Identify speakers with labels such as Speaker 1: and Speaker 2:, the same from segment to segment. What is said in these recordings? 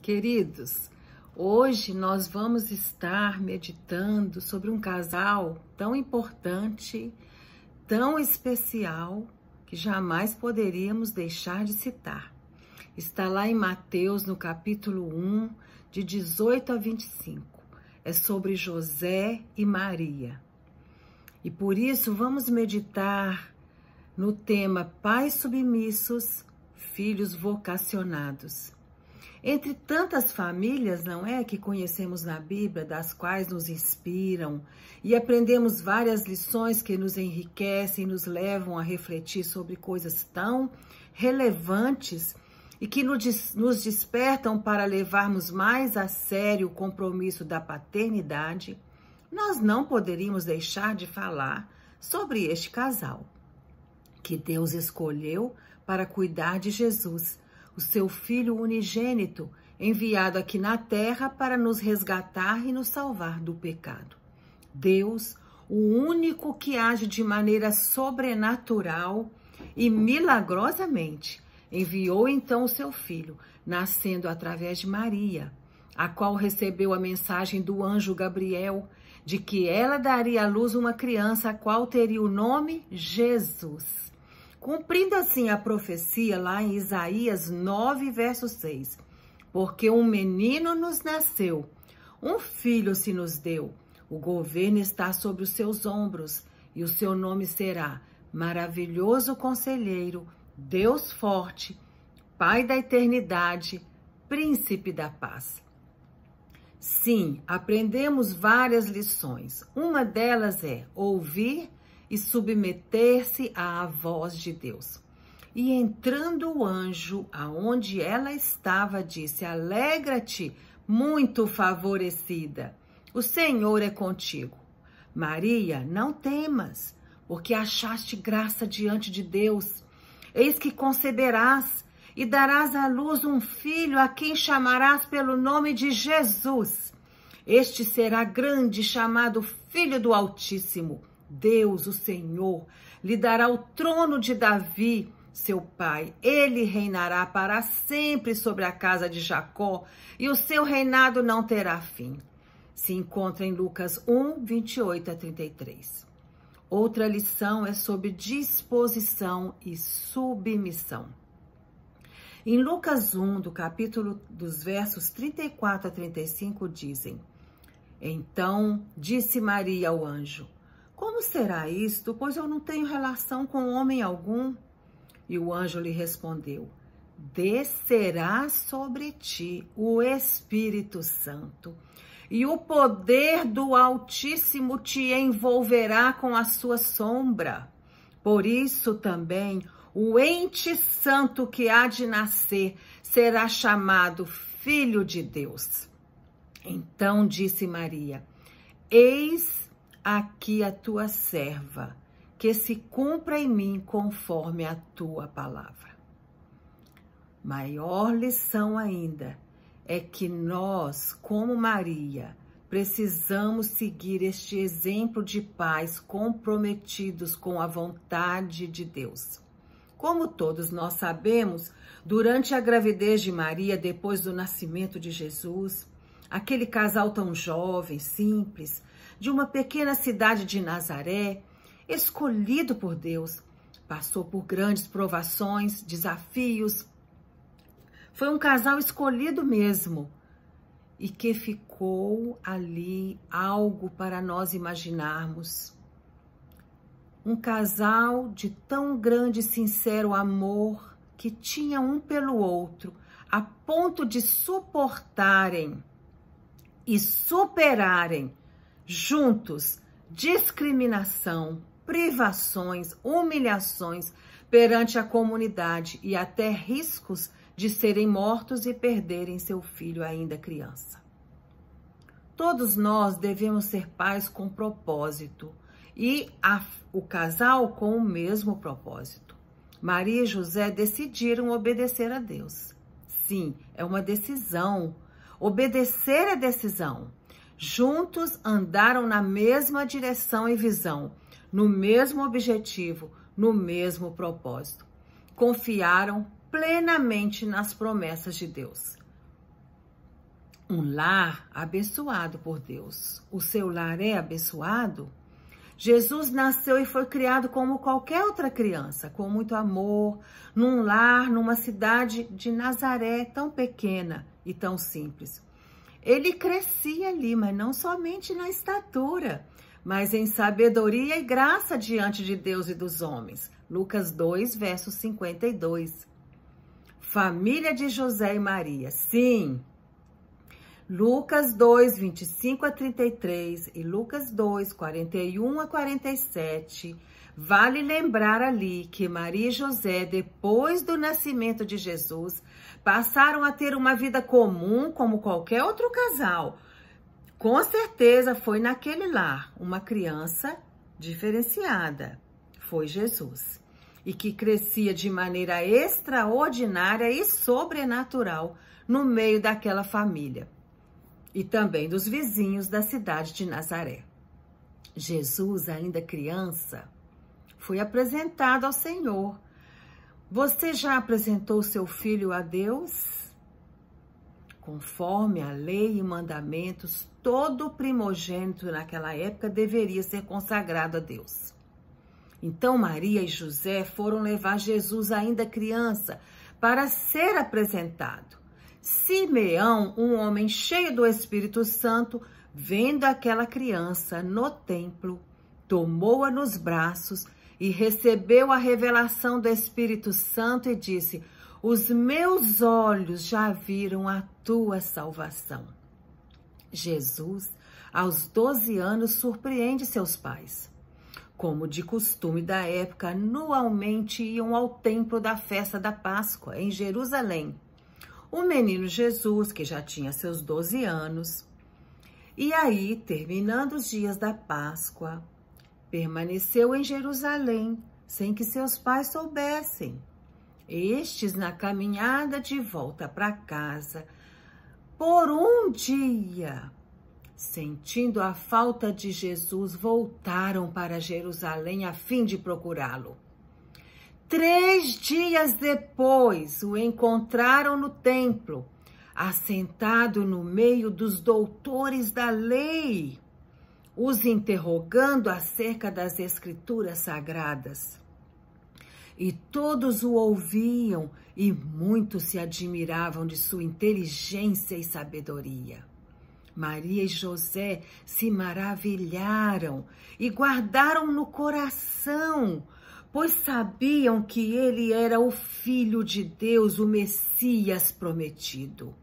Speaker 1: Queridos, hoje nós vamos estar meditando sobre um casal tão importante, tão especial, que jamais poderíamos deixar de citar. Está lá em Mateus, no capítulo 1, de 18 a 25. É sobre José e Maria. E por isso vamos meditar no tema pais submissos, filhos vocacionados. Entre tantas famílias, não é, que conhecemos na Bíblia, das quais nos inspiram e aprendemos várias lições que nos enriquecem e nos levam a refletir sobre coisas tão relevantes e que nos despertam para levarmos mais a sério o compromisso da paternidade, nós não poderíamos deixar de falar sobre este casal que Deus escolheu para cuidar de Jesus, o seu Filho unigênito, enviado aqui na terra para nos resgatar e nos salvar do pecado. Deus, o único que age de maneira sobrenatural e milagrosamente, enviou então o seu Filho, nascendo através de Maria, a qual recebeu a mensagem do anjo Gabriel, de que ela daria à luz uma criança, a qual teria o nome Jesus. Cumprindo assim a profecia lá em Isaías 9, verso 6. Porque um menino nos nasceu, um filho se nos deu, o governo está sobre os seus ombros, e o seu nome será Maravilhoso Conselheiro, Deus Forte, Pai da Eternidade, Príncipe da Paz. Sim, aprendemos várias lições. Uma delas é ouvir e submeter-se à voz de Deus. E entrando o anjo aonde ela estava, disse: alegra-te, muito favorecida, o Senhor é contigo. Maria, não temas, porque achaste graça diante de Deus. Eis que conceberás e darás à luz um filho, a quem chamarás pelo nome de Jesus. Este será grande, chamado Filho do Altíssimo. Deus, o Senhor, lhe dará o trono de Davi, seu pai. Ele reinará para sempre sobre a casa de Jacó, e o seu reinado não terá fim. Se encontra em Lucas 1, 28 a 33. Outra lição é sobre disposição e submissão. Em Lucas 1, do capítulo dos versos 34 a 35, dizem: Então disse Maria ao anjo: Como será isto, pois eu não tenho relação com homem algum? E o anjo lhe respondeu: Descerá sobre ti o Espírito Santo, e o poder do Altíssimo te envolverá com a sua sombra. Por isso também o ente santo que há de nascer será chamado Filho de Deus. Então disse Maria: Eis aqui a tua serva, que se cumpra em mim conforme a tua palavra. Maior lição ainda é que nós, como Maria, precisamos seguir este exemplo de pais comprometidos com a vontade de Deus. Como todos nós sabemos, durante a gravidez de Maria, depois do nascimento de Jesus, aquele casal tão jovem, simples, de uma pequena cidade de Nazaré, escolhido por Deus, passou por grandes provações, desafios. Foi um casal escolhido mesmo e que ficou ali algo para nós imaginarmos. Um casal de tão grande e sincero amor que tinha um pelo outro, a ponto de suportarem e superarem juntos discriminação, privações, humilhações perante a comunidade e até riscos de serem mortos e perderem seu filho ainda criança. Todos nós devemos ser pais com propósito e o casal com o mesmo propósito. Maria e José decidiram obedecer a Deus. Sim, é uma decisão. Obedecer é decisão. Juntos andaram na mesma direção e visão, no mesmo objetivo, no mesmo propósito. Confiaram plenamente nas promessas de Deus. um lar abençoado por Deus. O seu lar é abençoado? Jesus nasceu e foi criado como qualquer outra criança, com muito amor, num lar, numa cidade de Nazaré, tão pequena e tão simples. Ele crescia ali, mas não somente na estatura, mas em sabedoria e graça diante de Deus e dos homens. Lucas 2, verso 52. Família de José e Maria, sim. Lucas 2, 25 a 33 e Lucas 2, 41 a 47. Vale lembrar ali que Maria e José, depois do nascimento de Jesus, passaram a ter uma vida comum como qualquer outro casal. Com certeza foi naquele lar uma criança diferenciada. Foi Jesus. E que crescia de maneira extraordinária e sobrenatural no meio daquela família. E também dos vizinhos da cidade de Nazaré. Jesus, ainda criança, foi apresentado ao Senhor. Você já apresentou seu filho a Deus? Conforme a lei e mandamentos, todo primogênito naquela época deveria ser consagrado a Deus. Então Maria e José foram levar Jesus ainda criança para ser apresentado. Simeão, um homem cheio do Espírito Santo, vendo aquela criança no templo, tomou-a nos braços e recebeu a revelação do Espírito Santo e disse: os meus olhos já viram a tua salvação. Jesus, aos 12 anos, surpreende seus pais. Como de costume da época, anualmente iam ao templo da festa da Páscoa, em Jerusalém. O menino Jesus, que já tinha seus 12 anos, e aí, terminando os dias da Páscoa, permaneceu em Jerusalém, sem que seus pais soubessem. Estes, na caminhada de volta para casa, por um dia, sentindo a falta de Jesus, voltaram para Jerusalém a fim de procurá-lo. 3 dias depois, o encontraram no templo, assentado no meio dos doutores da lei, os interrogando acerca das escrituras sagradas. E todos o ouviam e muitos se admiravam de sua inteligência e sabedoria. Maria e José se maravilharam e guardaram no coração, pois sabiam que ele era o Filho de Deus, o Messias prometido.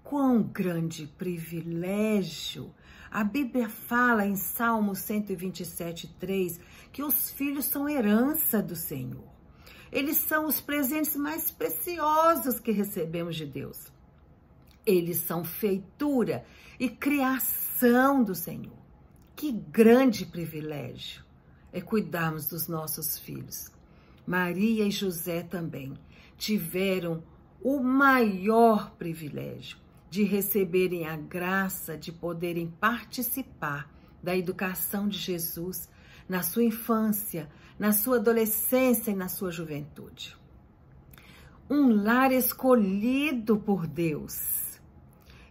Speaker 1: Quão grande privilégio! A Bíblia fala em Salmo 127:3 que os filhos são herança do Senhor. Eles são os presentes mais preciosos que recebemos de Deus. Eles são feitura e criação do Senhor. Que grande privilégio é cuidarmos dos nossos filhos. Maria e José também tiveram o maior privilégio de receberem a graça de poderem participar da educação de Jesus na sua infância, na sua adolescência e na sua juventude. Um lar escolhido por Deus.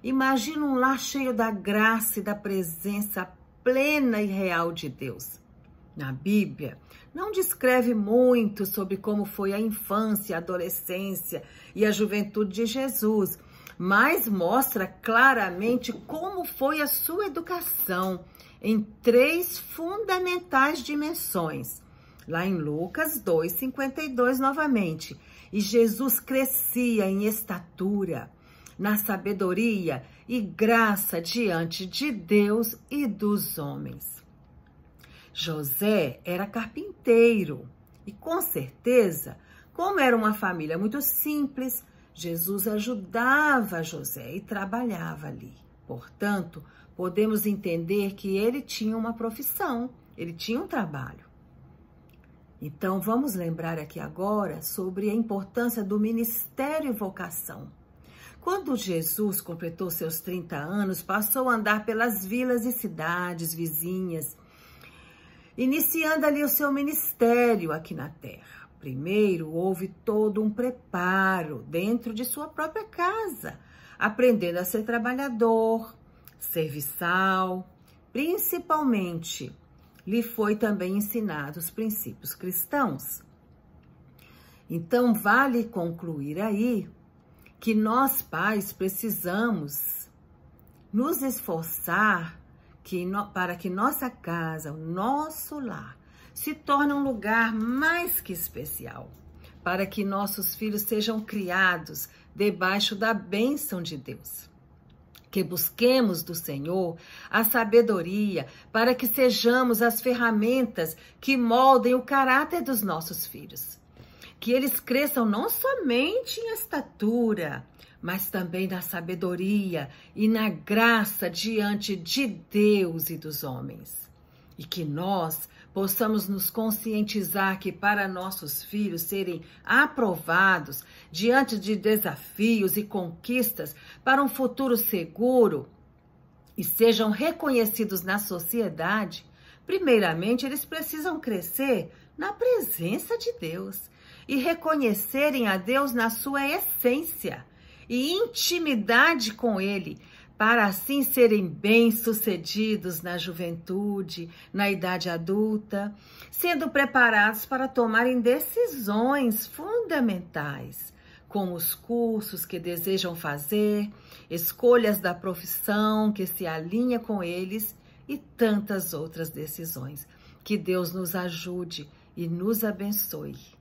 Speaker 1: Imagina um lar cheio da graça e da presença plena e real de Deus. Na Bíblia, não descreve muito sobre como foi a infância, a adolescência e a juventude de Jesus, mas mostra claramente como foi a sua educação em 3 fundamentais dimensões. Lá em Lucas 2:52 novamente. E Jesus crescia em estatura, na sabedoria e graça diante de Deus e dos homens. José era carpinteiro e, com certeza, como era uma família muito simples, Jesus ajudava José e trabalhava ali. Portanto, podemos entender que ele tinha uma profissão, ele tinha um trabalho. Então, vamos lembrar aqui agora sobre a importância do ministério e vocação. Quando Jesus completou seus 30 anos, passou a andar pelas vilas e cidades vizinhas, iniciando ali o seu ministério aqui na terra. Primeiro, houve todo um preparo dentro de sua própria casa, aprendendo a ser trabalhador, serviçal. Principalmente, lhe foi também ensinado os princípios cristãos. Então, vale concluir aí que nós, pais, precisamos nos esforçar para que nossa casa, o nosso lar, se torne um lugar mais que especial, para que nossos filhos sejam criados debaixo da bênção de Deus. Que busquemos do Senhor a sabedoria para que sejamos as ferramentas que moldem o caráter dos nossos filhos. Que eles cresçam não somente em estatura, mas também na sabedoria e na graça diante de Deus e dos homens. E que nós possamos nos conscientizar que para nossos filhos serem aprovados diante de desafios e conquistas para um futuro seguro e sejam reconhecidos na sociedade, primeiramente eles precisam crescer na presença de Deus e reconhecerem a Deus na sua essência e intimidade com Ele, para assim serem bem-sucedidos na juventude, na idade adulta, sendo preparados para tomarem decisões fundamentais, como os cursos que desejam fazer, escolhas da profissão que se alinha com eles e tantas outras decisões. Que Deus nos ajude e nos abençoe.